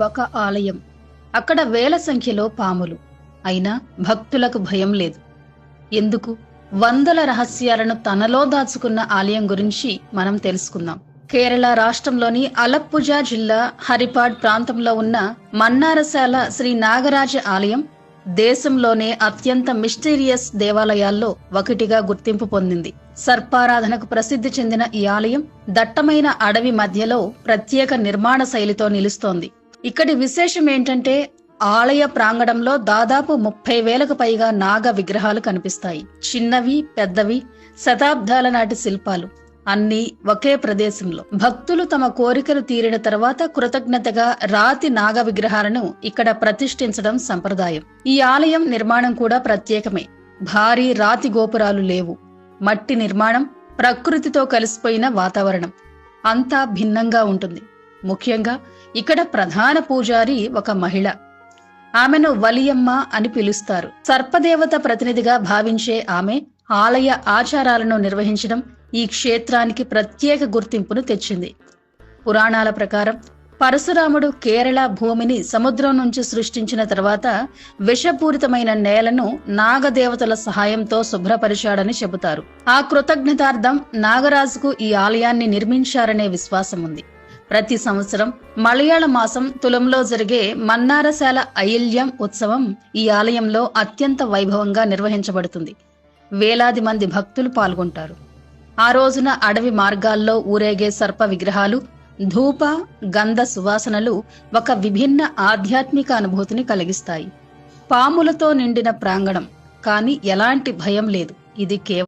ఒక ఆలయం. అక్కడ వేల సంఖ్యలో పాములు. అయినా భక్తులకు భయం లేదు. ఎందుకు? వందల రహస్యాలను తనలో దాచుకున్న ఆలయం గురించి మనం తెలుసుకుందాం. కేరళ రాష్ట్రంలోని అలప్పుజా జిల్లా హరిపాడ్ ప్రాంతంలో ఉన్న మన్నారశాల శ్రీ నాగరాజ ఆలయం దేశంలోనే అత్యంత మిస్టీరియస్ దేవాలయాల్లో ఒకటిగా గుర్తింపు పొందింది. సర్పారాధనకు ప్రసిద్ధి చెందిన ఈ ఆలయం దట్టమైన అడవి మధ్యలో ప్రత్యేక నిర్మాణ శైలితో నిలుస్తోంది. ఇక్కడి విశేషం ఏంటంటే ఆలయ ప్రాంగణంలో దాదాపు 30,000కు పైగా నాగ విగ్రహాలు కనిపిస్తాయి. చిన్నవి, పెద్దవి, శతాబ్దాల నాటి శిల్పాలు అన్నీ ఒకే ప్రదేశంలో. భక్తులు తమ కోరికలు తీరిన తర్వాత కృతజ్ఞతగా రాతి నాగ విగ్రహాలను ఇక్కడ ప్రతిష్ఠించడం సంప్రదాయం. ఈ ఆలయం నిర్మాణం కూడా ప్రత్యేకమే. భారీ రాతి గోపురాలు లేవు. మట్టి నిర్మాణం, ప్రకృతితో కలిసిపోయిన వాతావరణం అంతా భిన్నంగా ఉంటుంది. ముఖ్యంగా ఇక్కడ ప్రధాన పూజారి ఒక మహిళ. ఆమెను వలియమ్మ అని పిలుస్తారు. సర్పదేవత ప్రతినిధిగా భావించే ఆమె ఆలయ ఆచారాలను నిర్వహించడం ఈ క్షేత్రానికి ప్రత్యేక గుర్తింపును తెచ్చింది. పురాణాల ప్రకారం పరశురాముడు కేరళ భూమిని సముద్రం నుంచి సృష్టించిన తర్వాత విషపూరితమైన నేలను నాగదేవతల సహాయంతో శుభ్రపరిచాడని చెబుతారు. ఆ కృతజ్ఞతార్థం నాగరాజుకు ఈ ఆలయాన్ని నిర్మించారనే విశ్వాసం ఉంది. ప్రతి సంవత్సరం మలయాళ మాసం తులంలో జరిగే మన్నారశాల అయిల్యం ఉత్సవం ఈ ఆలయంలో అత్యంత వైభవంగా నిర్వహించబడుతుంది. వేలాది మంది భక్తులు పాల్గొంటారు. ఆ రోజున అడవి మార్గాల్లో ఊరేగే సర్ప విగ్రహాలు, ధూప, గంధ సువాసనలు ఒక విభిన్న ఆధ్యాత్మిక అనుభూతిని కలిగిస్తాయి. పాములతో నిండిన ప్రాంగణం, కానీ ఎలాంటి భయం లేదు. ఇది కేవలం